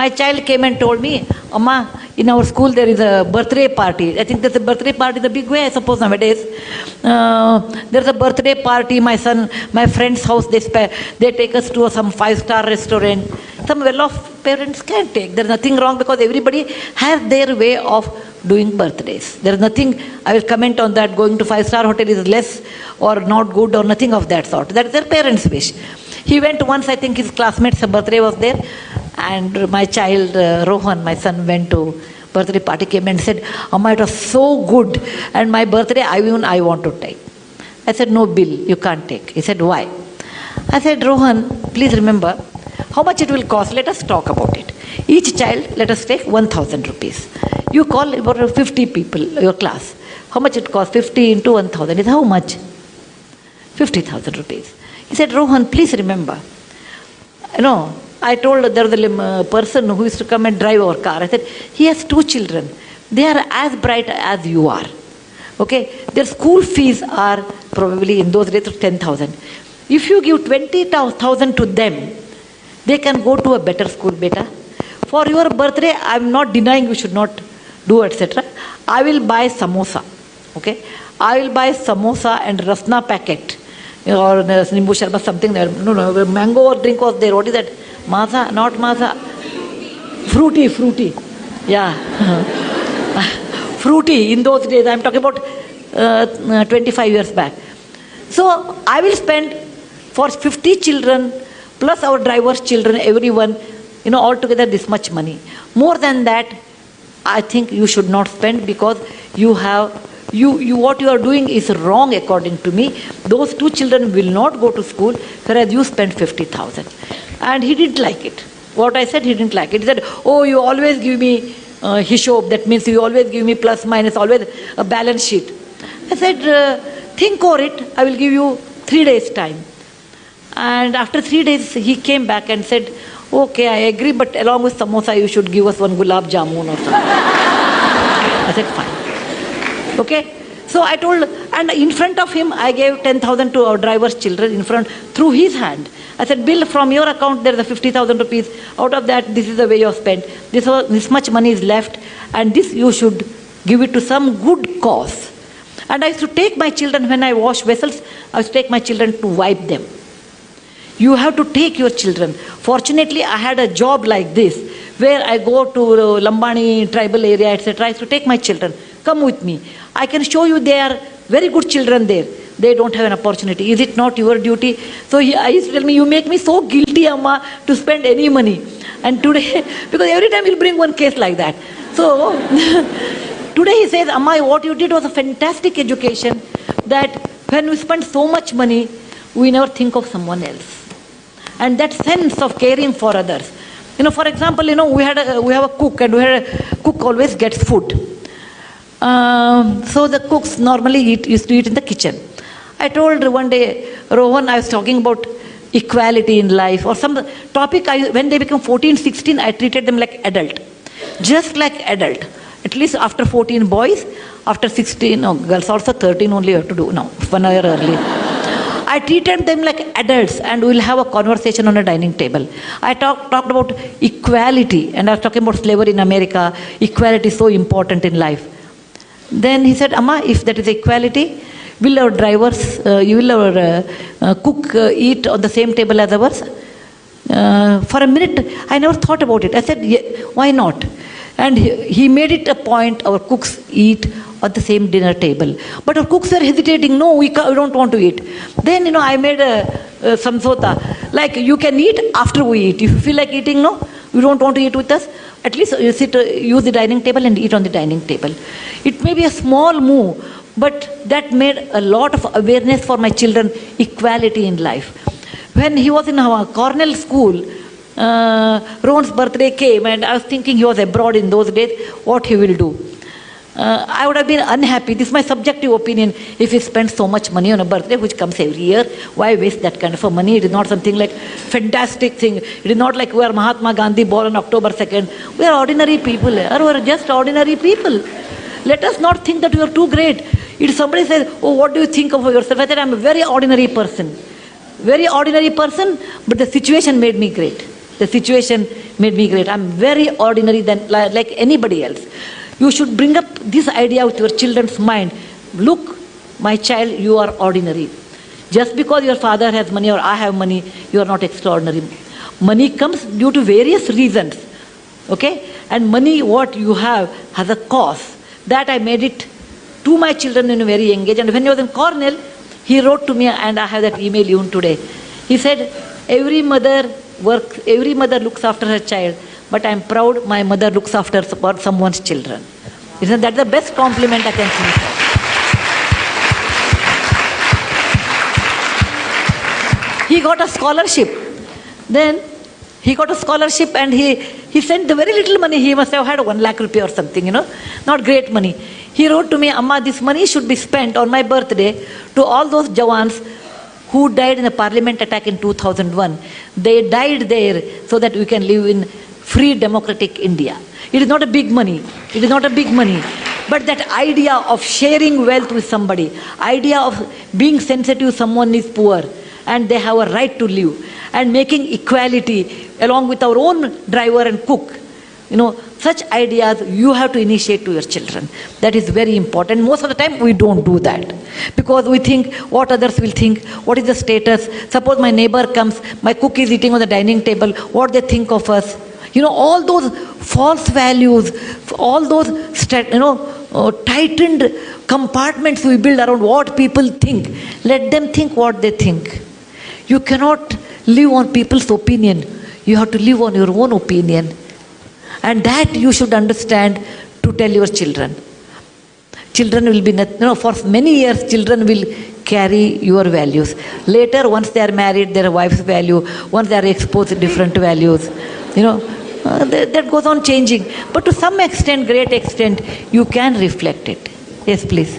My child came and told me, Amma, in our school there is a birthday party. I think there's a birthday party in a big way, I suppose nowadays. There's a birthday party, my friend's house, they take us to some 5-star restaurant. Some well-off parents can take. There's nothing wrong because everybody has their way of doing birthdays. There's nothing, I will comment on that, going to 5-star hotel is less or not good or nothing of that sort. That's their parents' wish. He went once, I think his classmate's birthday was there, and my child, Rohan, my son, went to birthday party, came and said, Amma, it was so good, and my birthday, I want to take. I said, no bill, you can't take. He said, why? I said, Rohan, please remember, how much it will cost, let us talk about it. Each child, let us take 1,000 rupees. You call about 50 people, your class. How much it costs? 50 into 1,000 is how much? 50,000 rupees. He said, Rohan, please remember, I told there was a person who used to come and drive our car. I said, he has 2 children. They are as bright as you are. Okay? Their school fees are probably in those days 10,000. If you give 20,000 to them, they can go to a better school, beta. For your birthday, I am not denying you should not do, etc. I will buy samosa. Okay? I will buy samosa and rasna packet. Or nimbu sharbat, something there. No, mango or drink was there. What is that? Maza, not maza. Fruity. Yeah. Fruity in those days. I am talking about 25 years back. So I will spend for 50 children plus our driver's children, everyone, altogether this much money. More than that, I think you should not spend because what you are doing is wrong according to me. Those 2 children will not go to school, whereas you spend 50,000. And he didn't like it. What I said, he didn't like it. He said, oh, you always give me hishob, that means you always give me plus minus, always a balance sheet. I said, think over it, I will give you 3 days time. And after 3 days, he came back and said, okay, I agree, but along with samosa, you should give us 1 gulab jamun or something. I said, fine. Okay? So I told, and in front of him, I gave 10,000 to our driver's children in front, through his hand. I said, Bill, from your account, there is a 50,000 rupees. Out of that, this is the way you have spent. This much money is left, and this you should give it to some good cause. And I used to take my children, when I wash vessels, I used to take my children to wipe them. You have to take your children. Fortunately, I had a job like this, where I go to Lambani tribal area, etc. I used to take my children. Come with me. I can show you they are very good children there. They don't have an opportunity. Is it not your duty? So I used to tell me, you make me so guilty, Amma, to spend any money. And today, because every time he'll bring one case like that. So today he says, Amma, what you did was a fantastic education, that when we spend so much money, we never think of someone else. And that sense of caring for others. For example, we have a cook, and cook always gets food. So the cooks normally used to eat in the kitchen. I told one day, Rohan, I was talking about equality in life or some topic. When they become 14, 16, I treated them like adult. Just like adult. At least after 14 boys, after 16, girls also 13 only have to do. No, 1 year early. I treated them like adults, and we'll have a conversation on a dining table. I talked about equality, and I was talking about slavery in America. Equality is so important in life. Then he said, Amma, if that is equality, will our drivers, will our cook eat on the same table as ours? For a minute, I never thought about it. I said, yeah, why not? And he made it a point, our cooks eat at the same dinner table. But our cooks were hesitating, no, we don't want to eat. Then, I made a samsota, like you can eat after we eat. If you feel like eating, no, you don't want to eat with us, at least you use the dining table and eat on the dining table. It may be a small move, but that made a lot of awareness for my children, equality in life. When he was in our Cornell school, Ron's birthday came, and I was thinking he was abroad in those days, what he will do. I would have been unhappy, this is my subjective opinion, if he spent so much money on a birthday which comes every year. Why waste that kind of a money? It is not something like fantastic thing. It is not like we are Mahatma Gandhi born on October 2nd. We are ordinary people, we are just ordinary people. Let us not think that we are too great. If somebody says, oh, what do you think of yourself? I said, I am a very ordinary person. Very ordinary person, but the situation made me great. The situation made me great. I'm very ordinary than like anybody else. You should bring up this idea with your children's mind. Look, my child, you are ordinary. Just because your father has money or I have money, you are not extraordinary. Money comes due to various reasons. Okay? And money, what you have, has a cost. That I made it to my children in a very young age. And when he was in Cornell, he wrote to me, and I have that email even today. He said, every mother looks after her child, but I'm proud my mother looks after someone's children. Isn't that the best compliment I can think of? He got a scholarship. Then he got a scholarship, and he sent the very little money. He must have had 1 lakh rupee or something, not great money. He wrote to me, Amma, this money should be spent on my birthday to all those Jawans who died in the parliament attack in 2001. They died there so that we can live in free democratic India. It is not a big money. It is not a big money. But that idea of sharing wealth with somebody, idea of being sensitive someone is poor and they have a right to live, and making equality along with our own driver and cook, such ideas you have to initiate to your children. That is very important. Most of the time we don't do that because we think what others will think, what is the status. Suppose my neighbor comes, my cook is eating on the dining table, what they think of us. All those false values, all those tightened compartments we build around what people think. Let them think what they think. You cannot live on people's opinion. You have to live on your own opinion. And that you should understand to tell your children. Children will be, for many years, children will carry your values. Later, once they are married, their wife's value, once they are exposed to different values, that goes on changing. But to some extent, great extent, you can reflect it. Yes, please.